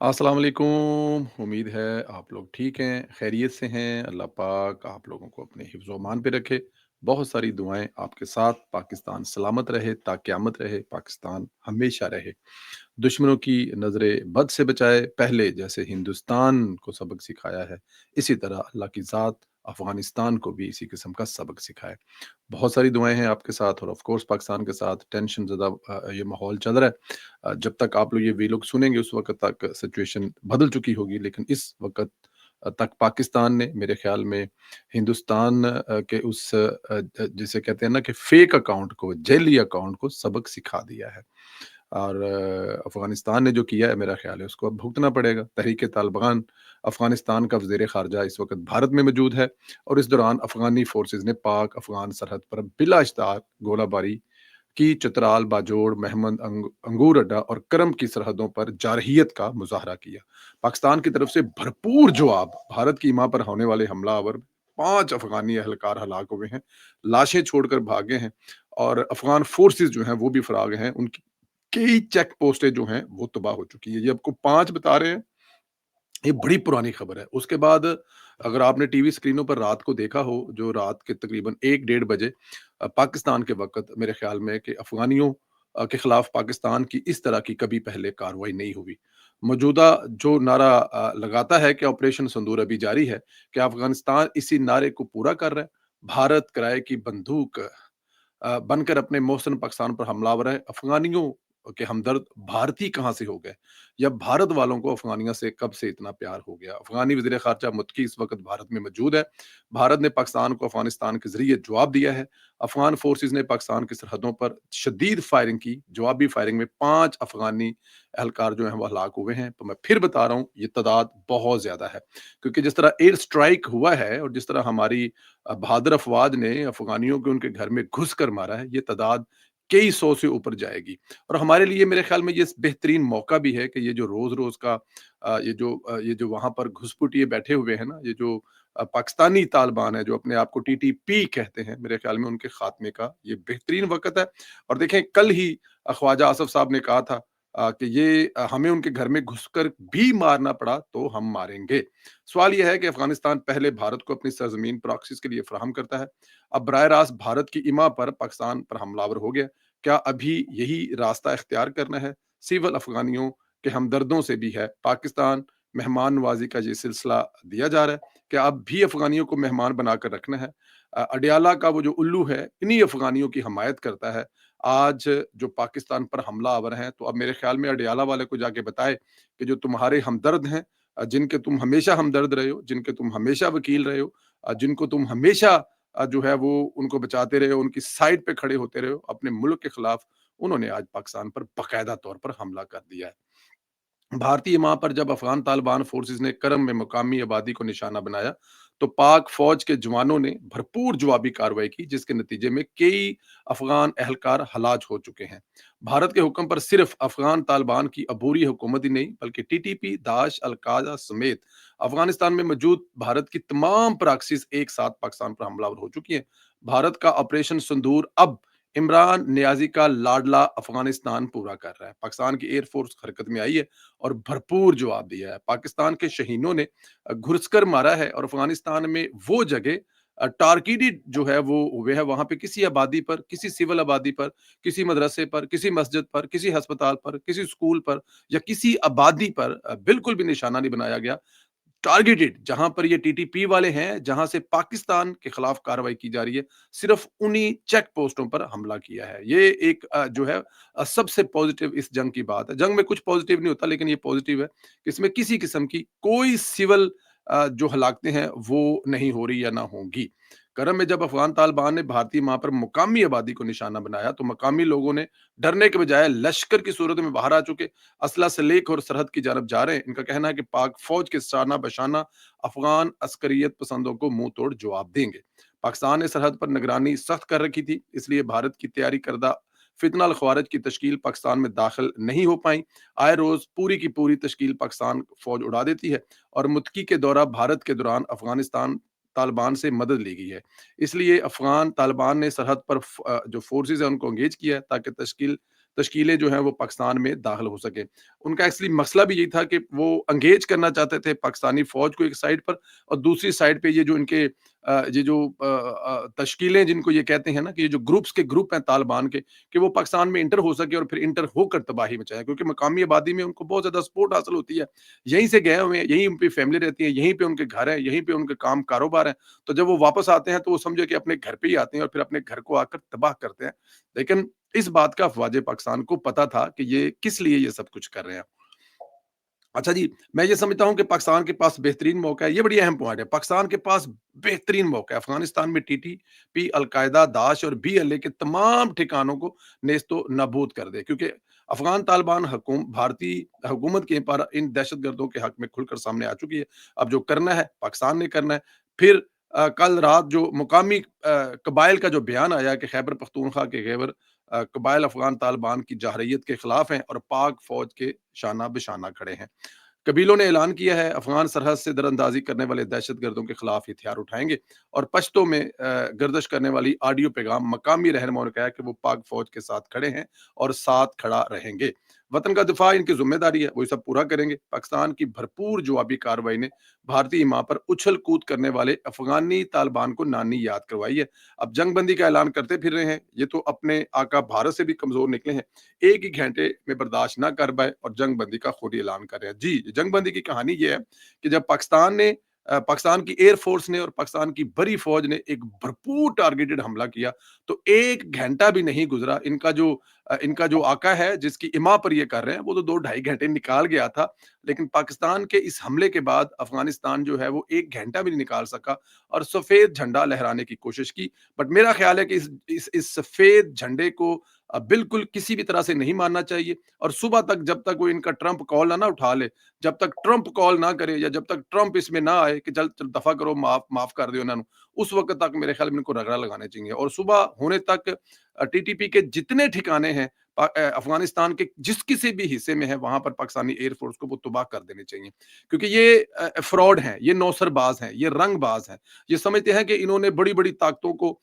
अस्सलाम वालेकुम। उम्मीद है आप लोग ठीक हैं, खैरियत से हैं। अल्लाह पाक आप लोगों को अपने हिफ्ज़ व अमान पे रखे। बहुत सारी दुआएँ आपके साथ। पाकिस्तान सलामत रहे, ता क़यामत रहे, पाकिस्तान हमेशा रहे। दुश्मनों की नज़रें बद से बचाए, पहले जैसे हिंदुस्तान को सबक सिखाया है, इसी तरह अल्लाह की ज़ात अफ़गानिस्तान को भी इसी किस्म का सबक सिखाए। बहुत सारी दुआएँ हैं आपके साथ और ऑफ़ कोर्स पाकिस्तान के साथ टेंशन ज़दा ये माहौल चल रहा है। जब तक आप लोग ये वीलॉग सुनेंगे उस वक़्त तक सिचुएशन बदल चुकी होगी, लेकिन इस वक़्त तक पाकिस्तान ने मेरे ख़्याल में हिंदुस्तान के उस जिसे कहते हैं ना कि फ़ेक अकाउंट को, जेली अकाउंट को सबक सिखा दिया है। और अफ़गानिस्तान ने जो किया है मेरा ख़्याल है उसको अब भुगतना पड़ेगा। तहरीक तालिबान अफ़गानिस्तान का वज़ीर ख़ारजा इस वक़्त भारत में मौजूद है और इस दौरान अफ़गानी फ़ोर्सेज़ ने पाक अफ़गान सरहद पर बिला इश्तिहार गोलाबारी की। चतराल, बाजोड़, महमद अंगूर अड्डा और करम की सरहदों पर जारहियत का मुज़ाहरा किया। पाकिस्तान की तरफ से भरपूर जवाब। भारत की हिमा पर होने वाले हमलावर 5 अफ़गानी एहलकार हलाक हुए हैं, लाशें छोड़कर भागे हैं और अफ़गान फ़ोर्सेज़ जो हैं वो भी फ़रार हैं। उनकी कई चेक पोस्टें जो हैं वो तबाह हो चुकी है। ये आपको 5 बता रहे हैं, ये बड़ी पुरानी खबर है। उसके बाद अगर आपने टीवी स्क्रीनों पर रात को देखा हो, जो रात के तकरीबन 1 डेढ़ बजे पाकिस्तान के वक़्त मेरे ख़्याल में कि अफ़गानियों के खिलाफ पाकिस्तान की इस तरह की कभी पहले कार्रवाई नहीं हुई। मौजूदा जो नारा लगाता है कि ऑपरेशन सिंदूर अभी जारी है, क्या अफ़गानिस्तान इसी नारे को पूरा कर रहा है? भारत किराए की बंदूक बनकर अपने मोहसिन पाकिस्तान पर हमलावर है। अफ़गानियों के हमदर्द भारतीय कहाँ से हो गए? या भारत वालों को अफ़गानियों से कब से इतना प्यार हो गया? अफ़गानी वज़ीर ख़ारजा मुत्तकी इस वक़्त भारत में मौजूद है। भारत ने पाकिस्तान को अफ़गानिस्तान के ज़रिए जवाब दिया है। अफ़गान फ़ोर्सेज़ ने पाकिस्तान की सरहदों पर शदीद फायरिंग की। जवाबी फायरिंग में 5 अफ़गानी एहलकार जो हैं वो हलाक हुए हैं। तो मैं फिर बता रहा हूँ, ये तादाद बहुत ज़्यादा है। क्योंकि जिस तरह एयर स्ट्राइक हुआ है और जिस तरह हमारी बहादुर अफ़वाज ने अफ़गानियों को उनके घर में घुस कर मारा है, ये तादाद कई सौ से ऊपर जाएगी। और हमारे लिए मेरे ख़्याल में ये बेहतरीन मौका भी है कि ये जो रोज़-रोज़ का ये जो वहाँ पर घुसपैठिए बैठे हुए हैं ना, ये जो पाकिस्तानी तालिबान है, जो अपने आप को टीटीपी कहते हैं, मेरे ख़्याल में उनके ख़ात्मे का ये बेहतरीन वक़्त है। और देखें, कल ही ख्वाजा आसिफ़ साहब ने कहा था कि ये हमें उनके घर में घुसकर भी मारना पड़ा तो हम मारेंगे। सवाल ये है कि अफ़गानिस्तान पहले भारत को अपनी सरज़मीन प्रॉक्सीज़ के लिए फ़राहम करता है। अब बराह रास्त भारत की इमा पर पाकिस्तान पर हमलावर हो गया। क्या अभी यही रास्ता इख्तियार करना है? सिविल अफ़गानियों के हमदर्दों से भी है। पाकिस्तान मेहमान नवाज़ी का ये सिलसिला दिया जा रहा है। क्या अब भी अफ़गानियों को मेहमान बनाकर रखना है? अडयाला का वो जो उल्लू है, इन्हीं अफ़गानियों की हमायत करता है। आज जो पाकिस्तान पर हमलावर हैं, तो अब मेरे ख़्याल में अडयाला वाले को जाके बताए कि जो तुम्हारे हमदर्द हैं, जिनके तुम हमेशा हमदर्द रहे हो, जिनके तुम हमेशा वकील रहे हो, जिनको तुम हमेशा जो है वो उनको बचाते रहे हो, उनकी साइड पे खड़े होते रहे हो अपने मुल्क के खिलाफ, उन्होंने आज पाकिस्तान पर बाकायदा तौर पर हमला कर दिया है। भारतीय माँ पर जब अफ़गान तालिबान फ़ोर्सेज़ ने करम में मुकामी आबादी को निशाना बनाया, तो पाक फ़ौज के जवानों ने भरपूर जवाबी कार्रवाई की, जिसके नतीजे में कई अफ़गान एहलकार हलाक हो चुके हैं। भारत के हुक्म पर सिर्फ़ अफ़गान तालिबान की अबूरी हुकूमत ही नहीं, बल्कि टीटीपी, दाश, अल-कायदा समेत अफ़गानिस्तान में मौजूद भारत की तमाम प्रॉक्सीज़ एक साथ पाकिस्तान पर हमलावर हो चुकी हैं। भारत का ऑपरेशन सिंदूर अब इमरान नियाज़ी का लाडला अफ़गानिस्तान पूरा कर रहा है। पाकिस्तान की एयर फ़ोर्स हरकत में आई है और भरपूर जवाब दिया है। पाकिस्तान के शहीनों ने घुसकर मारा है और अफ़गानिस्तान में वो जगह टारगेटेड जो है वो हुए है, वहाँ पे किसी आबादी पर, किसी सिविल आबादी पर, किसी मदरसे पर, किसी मस्जिद पर, किसी अस्पताल पर, किसी स्कूल पर या किसी आबादी पर बिल्कुल भी निशाना नहीं बनाया गया। टारगेटेड जहां पर ये टीटीपी वाले हैं, जहां से पाकिस्तान के खिलाफ कार्रवाई की जा रही है, सिर्फ उन्हीं चेक पोस्टों पर हमला किया है। ये एक जो है सबसे पॉजिटिव इस जंग की बात है। जंग में कुछ पॉजिटिव नहीं होता, लेकिन ये पॉजिटिव है कि इसमें किसी किस्म की कोई सिविल जो हलाकतें हैं वो नहीं हो रही या ना होंगी। करम में जब अफगान तालिबान ने भारतीय मां पर मुकामी आबादी को निशाना बनाया, तो मकामी लोगों ने डरने के बजाय लश्कर की सूरत में बाहर आ चुके असला से लेकर और सरहद की जानब जा रहे हैं। इनका कहना है कि पाक फौज के शाना बशाना अफगान अस्करियत पसंदों को मुंह तोड़ जवाब देंगे। पाकिस्तान ने सरहद पर निगरानी सख्त कर रखी थी, इसलिए भारत की तैयारी करदा फितना अल खवारिज की तश्कील पाकिस्तान में दाखिल नहीं हो पाई। आए रोज पूरी की पूरी तश्कील पाकिस्तान फौज उड़ा देती है और मुत्की के दौरा भारत के दौरान अफगानिस्तान तालिबान से मदद ली गई है। इसलिए अफगान तालिबान ने सरहद पर जो फोर्सेज है उनको एंगेज किया है ताकि تشکیلیں جو ہیں وہ پاکستان میں داخل ہو سکیں۔ ان کا ایکچولی مسئلہ بھی یہی تھا کہ وہ انگیج کرنا چاہتے تھے پاکستانی فوج کو ایک سائڈ پر، اور دوسری سائڈ پہ یہ جو ان کے یہ جو تشکیلیں جن کو یہ کہتے ہیں نا کہ یہ جو گروپس کے گروپ ہیں طالبان کے، کہ وہ پاکستان میں انٹر ہو سکے اور پھر انٹر ہو کر تباہی مچائے، کیونکہ مقامی آبادی میں ان کو بہت زیادہ سپورٹ حاصل ہوتی ہے، یہیں سے گئے ہوئے ہیں، یہیں ان کی فیملی رہتی ہے، یہیں پہ ان کے گھر ہیں، یہیں پہ ان کے کام کاروبار ہیں، تو جب وہ واپس آتے ہیں تو وہ سمجھے کہ اپنے گھر پہ ہی آتے ہیں اور پھر اپنے گھر کو آ کر تباہ کرتے ہیں۔ لیکن اس بات کا افواج پاکستان کو پتا تھا کہ یہ کس لیے یہ سب کچھ کر رہے ہیں۔ اچھا جی، میں یہ سمجھتا ہوں کہ پاکستان کے پاس بہترین موقع ہے، یہ بڑی اہم پوائنٹ ہے، پاکستان کے پاس بہترین موقع ہے افغانستان میں ٹی ٹی پی، القاعدہ، داعش اور بی ایل اے کے تمام ٹھکانوں کو نیست و نابود کر دے، کیونکہ افغان طالبان بھارتی حکومت کے پر ان دہشت گردوں کے حق میں کھل کر سامنے آ چکی ہے۔ اب جو کرنا ہے پاکستان نے کرنا ہے۔ پھر کل رات جو مقامی قبائل کا جو بیان آیا کہ خیبر پختونخوا کے خیبر قبائل افغان طالبان کی جارحیت کے خلاف ہیں اور پاک فوج کے شانہ بشانہ کھڑے ہیں۔ قبیلوں نے اعلان کیا ہے افغان سرحد سے دراندازی کرنے والے دہشت گردوں کے خلاف ہتھیار اٹھائیں گے، اور پشتوں میں گردش کرنے والی آڈیو پیغام مقامی رہنماؤں نے کہا ہے کہ وہ پاک فوج کے ساتھ کھڑے ہیں اور ساتھ کھڑا رہیں گے۔ وطن کا دفاع ان کی ذمہ داری ہے، وہ یہ سب پورا کریں گے۔ پاکستان کی بھرپور جوابی کارروائی نے بھارتی ماں پر اچھل کود کرنے والے افغانی طالبان کو نانی یاد کروائی ہے۔ اب جنگ بندی کا اعلان کرتے پھر رہے ہیں، یہ تو اپنے آقا بھارت سے بھی کمزور نکلے ہیں، ایک ہی گھنٹے میں برداشت نہ کر پائے اور جنگ بندی کا خود ہی اعلان کر رہے ہیں۔ جی، جنگ بندی کی کہانی یہ ہے کہ جب پاکستان کی ایئر فورس نے اور پاکستان کی بڑی فوج نے ایک بھرپور ٹارگیٹڈ حملہ کیا، تو ایک گھنٹہ بھی نہیں گزرا، ان کا جو آقا ہے جس کی اما پر یہ کر رہے ہیں، وہ تو 2 ڈھائی گھنٹے نکال گیا تھا، لیکن پاکستان کے اس حملے کے بعد افغانستان جو ہے وہ ایک گھنٹہ بھی نہیں نکال سکا اور سفید جھنڈا لہرانے کی کوشش کی۔ بٹ میرا خیال ہے کہ اس سفید جھنڈے کو بالکل کسی بھی طرح سے نہیں ماننا چاہیے، اور صبح تک جب تک وہ ان کا ٹرمپ کال نہ اٹھا لے، جب تک ٹرمپ کال نہ کرے یا جب تک ٹرمپ اس میں نہ آئے کہ چل چل دفع کرو، معاف کر دو انہوں نے، اس وقت تک میرے خیال میں ان کو رگڑا لگانے چاہیے، اور صبح ہونے تک ٹی ٹی پی کے جتنے ٹھکانے ہیں افغانستان کے جس کسی بھی حصے میں ہے، وہاں پر پاکستانی ایئر فورس کو وہ تباہ کر دینے چاہیے، کیونکہ یہ فراڈ ہیں، یہ نوسر باز ہیں، یہ رنگ باز ہیں، یہ سمجھتے ہیں کہ انہوں نے بڑی بڑی طاقتوں کو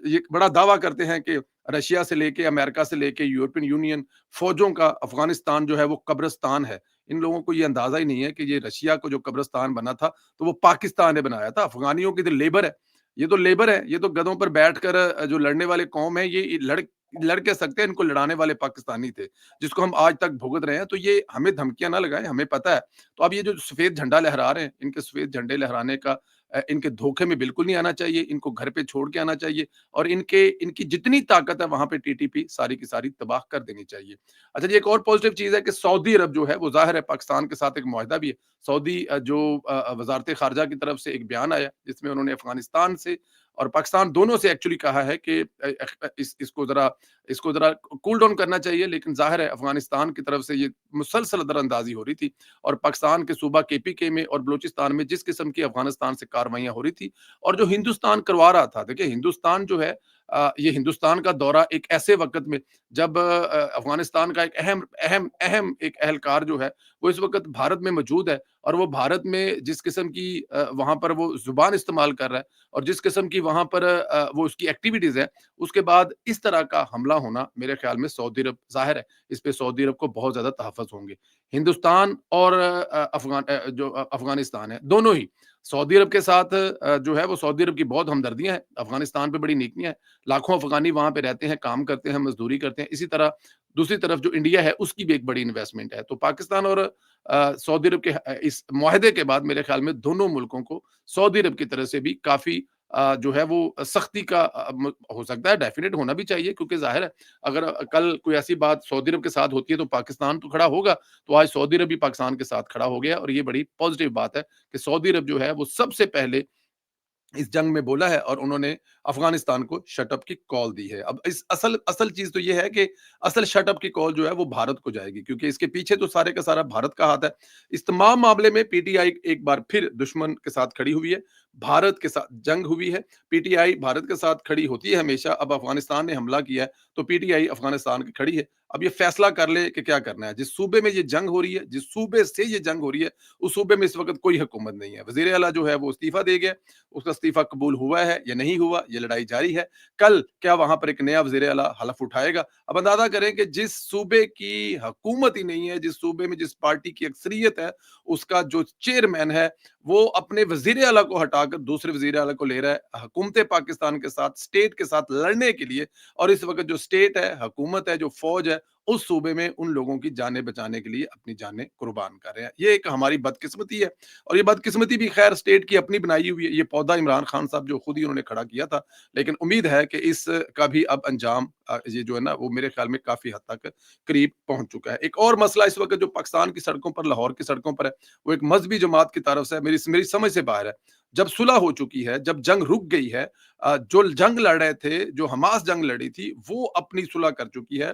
یہ بڑا دعویٰ کرتے ہیں کہ رشیا سے لے کے امریکہ سے لے کے یورپین یونین فوجوں کا افغانستان جو ہے وہ قبرستان ہے۔ ان لوگوں کو یہ اندازہ ہی نہیں ہے کہ یہ رشیا کو جو قبرستان بنا تھا تو وہ پاکستان نے بنایا تھا، افغانیوں کی تو لیبر ہے، یہ تو لیبر ہے، یہ تو گدھوں پر بیٹھ کر جو لڑنے والے قوم ہے، یہ لڑ کے سکتے ہیں، ان کو لڑانے والے پاکستانی تھے جس کو ہم آج تک بھگت رہے ہیں، تو یہ ہمیں دھمکیاں نہ لگائیں، ہمیں پتہ ہے۔ تو اب یہ جو سفید جھنڈا لہرا رہے ہیں، ان کے سفید جھنڈے لہرانے کا ان کے دھوکے میں بالکل نہیں آنا چاہیے، ان کو گھر پہ چھوڑ کے آنا چاہیے، اور ان کی جتنی طاقت ہے وہاں پہ ٹی ٹی پی ساری کی ساری تباہ کر دینی چاہیے۔ اچھا جی، ایک اور پازیٹیو چیز ہے کہ سعودی عرب جو ہے وہ ظاہر ہے پاکستان کے ساتھ ایک معاہدہ بھی ہے۔ سعودی جو وزارت خارجہ کی طرف سے ایک بیان آیا جس میں انہوں نے افغانستان سے اور پاکستان دونوں سے ایکچولی کہا ہے کہ اس کو ذرا کول ڈاؤن کرنا چاہیے، لیکن ظاہر ہے افغانستان کی طرف سے یہ مسلسل در اندازی ہو رہی تھی، اور پاکستان کے صوبہ کے پی کے میں اور بلوچستان میں جس قسم کی افغانستان سے کاروائیاں ہو رہی تھی اور جو ہندوستان کروا رہا تھا، دیکھیں ہندوستان جو ہے یہ ہندوستان کا دورہ ایک ایسے وقت میں جب افغانستان کا ایک اہم ایک اہلکار جو ہے وہ اس وقت بھارت میں موجود ہے، اور وہ بھارت میں جس قسم کی وہاں پر وہ زبان استعمال کر رہا ہے اور جس قسم کی وہاں پر وہ اس کی ایکٹیویٹیز ہے، اس کے بعد اس طرح کا حملہ ہونا میرے خیال میں سعودی عرب ظاہر ہے اس پہ سعودی عرب کو بہت زیادہ تحفظ ہوں گے۔ ہندوستان اور جو افغانستان ہے دونوں ہی سعودی عرب کے ساتھ جو ہے وہ سعودی عرب کی بہت ہمدردیاں ہیں، افغانستان پہ بڑی نیکیاں ہیں، لاکھوں افغانی وہاں پہ رہتے ہیں، کام کرتے ہیں، مزدوری کرتے ہیں، اسی طرح دوسری طرف جو انڈیا ہے اس کی بھی ایک بڑی انویسٹمنٹ ہے، تو پاکستان اور سعودی عرب کے اس معاہدے کے بعد میرے خیال میں دونوں ملکوں کو سعودی عرب کی طرف سے بھی کافی جو ہے وہ سختی کا ہو سکتا ہے، ڈیفینیٹ ہونا بھی چاہیے، کیونکہ ظاہر ہے اگر کل کوئی ایسی بات سعودی عرب کے ساتھ ہوتی ہے تو پاکستان تو کھڑا ہوگا، تو آج سعودی عرب بھی پاکستان کے ساتھ کھڑا ہو گیا، اور یہ بڑی پازیٹیو بات ہے کہ سعودی عرب جو ہے وہ سب سے پہلے اس جنگ میں بولا ہے اور انہوں نے افغانستان کو شٹ اپ کی کال دی ہے۔ اب اس اصل چیز تو یہ ہے کہ اصل شٹ اپ کی کال جو ہے وہ بھارت کو جائے گی، کیونکہ اس کے پیچھے تو سارے کا سارا بھارت کا ہاتھ ہے۔ اس تمام معاملے میں پی ٹی آئی ایک بار پھر دشمن کے ساتھ کھڑی ہوئی ہے۔ भारत के साथ जंग हुई है, पीटीआई भारत के साथ खड़ी होती है हमेशा। अब अफ़गानिस्तान ने हमला किया है, तो पीटीआई अफ़गानिस्तान की खड़ी है। अब ये फैसला कर ले कि क्या करना है। जिस सूबे में ये जंग हो रही है, जिस सूबे से ये जंग हो रही है, उस सूबे में इस वक़्त कोई हुकूमत नहीं है। वज़ीर आला जो है वो इस्तीफ़ा दे गया, उसका इस्तीफ़ा कबूल हुआ है या नहीं हुआ, ये लड़ाई जारी है। कल क्या वहाँ पर एक नया वज़ीर आला हलफ़ उठाएगा? अब अंदाज़ा करें कि जिस सूबे की हुकूमत ही नहीं है, जिस सूबे में जिस पार्टी की अक्सरियत है, उसका जो चेयरमैन है, वो अपने वज़ीर आला को हटाकर दूसरे वज़ीर आला को ले रहा है, हुकूमत पाकिस्तान के साथ, स्टेट के साथ लड़ने के लिए। और इस वक़्त जो स्टेट है, हुकूमत है, जो फ़ौज है, उस सूबे में उन लोगों की जानें बचाने के लिए अपनी जानें कुर्बान कर रहे हैं। ये एक हमारी बदकिस्मती है, और ये बदकिस्मती भी ख़ैर स्टेट की अपनी बनाई हुई है। ये पौधा इमरान खान साहब जो खुद ही उन्होंने खड़ा किया था, लेकिन उम्मीद है कि इसका भी अब अंजाम ये जो है ना, वो मेरे ख़्याल में काफ़ी हद तक करीब पहुँच चुका है। एक और मसला इस वक़्त जो पाकिस्तान की सड़कों पर, लाहौर की सड़कों पर है, वो एक मज़हबी जमात की तरफ से मेरी समझ से बाहर है। जब सुलह हो चुकी है, जब जंग रुक गई है, जो जंग लड़ रहे थे, जो हमास जंग लड़ी थी, वो अपनी सुलह कर चुकी है।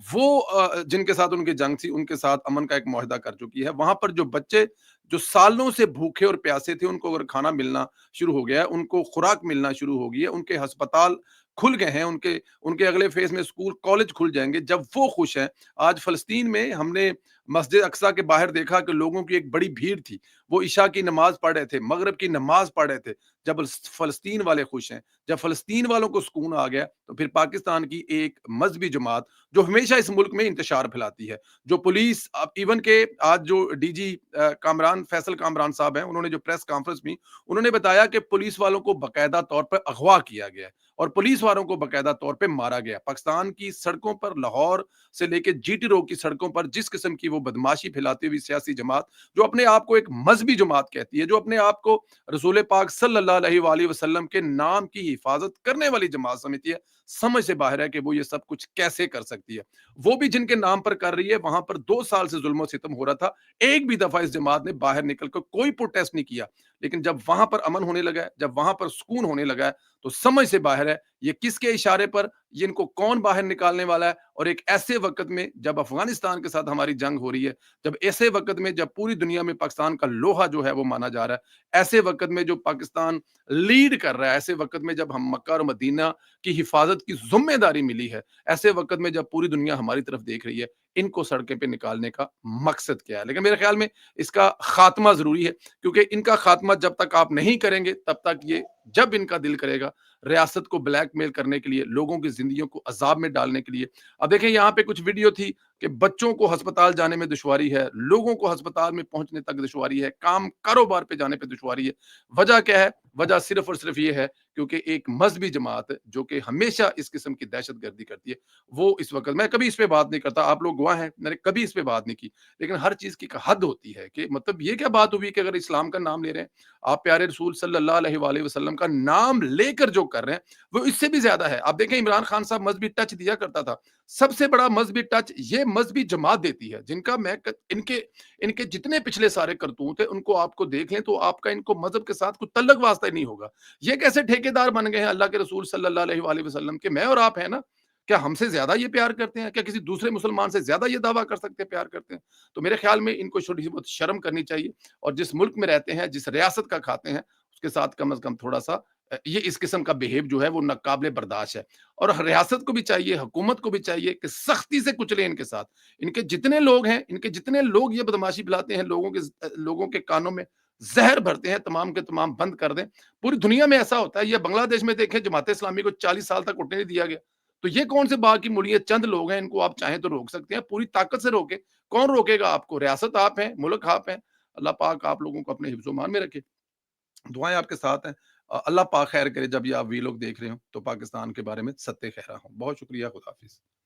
वो जिनके साथ उनकी जंग थी, उनके साथ अमन का एक मुआहदा कर चुकी है। वहाँ पर जो बच्चे जो सालों से भूखे और प्यासे थे, उनको अगर खाना मिलना शुरू हो गया है, उनको खुराक मिलना शुरू हो गई है, उनके अस्पताल खुल गए हैं, उनके उनके अगले फ़ेज़ में स्कूल, कॉलेज खुल जाएँगे, जब वो खुश हैं। आज फ़लस्तीन में हमने मस्जिद अक्सा के बाहर देखा कि लोगों की एक बड़ी भीड़ थी। वो इशा की नमाज़ पढ़ रहे थे, मगरिब की नमाज़ पढ़ रहे थे। जब फ़लस्तीन वाले खुश हैं, जब फ़लस्तीन वालों को सुकून आ गया, तो फिर पाकिस्तान की एक मज़हबी जमात, जो हमेशा इस मुल्क में इंतशार फैलाती है, जो पुलिस, अब इवन के आज जो डीजी कामरान, फैसल कामरान साहब हैं, उन्होंने जो प्रेस कॉन्फ्रेंस में उन्होंने बताया कि पुलिस वालों को बाकायदा तौर पर अगवा किया गया है और पुलिस वालों को बाकायदा तौर पे मारा गया। पाकिस्तान की सड़कों पर, लाहौर से लेके जीटी रोड की सड़कों पर जिस किस्म की वो बदमाशी फैलाती हुई सियासी जमात, जो अपने आप को एक मजहबी जमात कहती है, जो अपने आप को रसूल पाक सल्लल्लाहु अलैहि वसल्लम के नाम की हिफाजत करने वाली जमात समझती है, समझ से बाहर है कि वो ये सब कुछ कैसे कर सकती है। वो भी जिनके नाम पर कर रही है, वहां पर 2 साल से जुल्म सितम हो रहा था, एक भी दफा इस जमात ने बाहर निकलकर कोई प्रोटेस्ट नहीं किया। लेकिन जब वहां पर अमन होने लगा है, जब वहां पर सुकून होने लगा है, तो समझ से बाहर है ये किसके इशारे पर, ये इनको कौन बाहर निकालने वाला है। और एक ऐसे वक़्त में जब अफ़गानिस्तान के साथ हमारी जंग हो रही है, जब ऐसे वक़्त में जब पूरी दुनिया में पाकिस्तान का लोहा जो है वो माना जा रहा है, ऐसे वक़्त में जो पाकिस्तान लीड कर रहा है, ऐसे वक़्त में जब हम मक्का और मदीना की हिफ़ाज़त की ज़िम्मेदारी मिली है, ऐसे वक़्त में जब पूरी दुनिया हमारी तरफ देख रही है, इनको सड़कें पे निकालने का मकसद क्या है? लेकिन मेरे ख़्याल में इसका ख़ात्मा ज़रूरी है, क्योंकि इनका ख़ात्मा जब तक आप नहीं करेंगे, तब तक ये, जब इनका दिल करेगा रियासत को ब्लैकमेल करने के लिए, लोगों की ज़िंदगियों को अज़ाब में डालने के लिए। अब देखें यहाँ पे कुछ वीडियो थी कि बच्चों को अस्पताल जाने में दुश्वारी है, लोगों को अस्पताल में पहुँचने तक दुश्वारी है, काम कारोबार पे जाने पे दुश्वारी है। वजह क्या है? वजह सिर्फ़ और सिर्फ़ ये है क्योंकि एक मज़हबी जमात जो कि हमेशा इस किस्म की दहशतगर्दी करती है, वो इस वक़्त, मैं कभी इस पे बात नहीं करता, आप लोग गवाह हैं, मैंने कभी इस पे बात नहीं की। लेकिन हर चीज़ की एक हद होती है कि मतलब ये क्या बात हुई कि अगर इस्लाम का नाम ले रहे हैं, आप प्यारे रसूल सल्लल्लाहु अलैहि वसल्लम का नाम लेकर जो कर रहे हैं, वो इससे भी ज़्यादा है। आप देखें इमरान खान साहब मज़हबी टच दिया करता था। सबसे बड़ा मज़हबी टच ये मज़हबी जमात देती है, जिनका मैं क इनके इनके जितने पिछले सारे करतूत हैं, उनको आपको देख लें तो आपका इनको मज़हब के साथ कोई तल्लक वास्ता ही नहीं होगा। ये कैसे ठेकेदार बन गए हैं अल्लाह के रसूल सल्लल्लाहु अलैहि वसल्लम के? मैं और आप हैं ना? क्या हमसे ज़्यादा ये प्यार करते हैं? क्या किसी दूसरे मुसलमान से ज़्यादा ये दावा कर सकते हैं प्यार करते हैं? तो मेरे ख़्याल में इनको छोटी-सी बहुत शर्म करनी चाहिए, और जिस मुल्क में रहते हैं, जिस रियासत का खाते हैं, उसके साथ कम से कम थोड़ा-सा ये इस किस्म का बिहेव जो है वो नाकाबिले बर्दाश्त है। और रियासत को भी चाहिए, हुकूमत को भी चाहिए कि सख्ती से कुचलें इनके साथ। इनके जितने लोग हैं, इनके जितने लोग ये बदमाशी फैलाते हैं, लोगों के कानों में ज़हर भरते हैं, तमाम के तमाम बंद कर दें। पूरी दुनिया में ऐसा होता है, ये बांग्लादेश में देखें, जमात इस्लामी को 40 साल तक उठने नहीं दिया गया। तो ये कौन से बाग की मूली है? चंद लोग हैं, इनको आप चाहें तो रोक सकते हैं, पूरी ताकत से रोकें। कौन रोकेगा आपको? रियासत आप हैं, मुल्क आप हैं। अल्लाह पाक आप लोगों को अपने हिफ्ज़-ओ-मान में रखे। दुआएँ आपके साथ हैं। अल्लाह पाक खैर करे, जब ये आप वीलॉग देख रहे हो, तो पाकिस्तान के बारे में सत्ते खैरा हो। बहुत शुक्रिया, खुदा हाफ़िज़।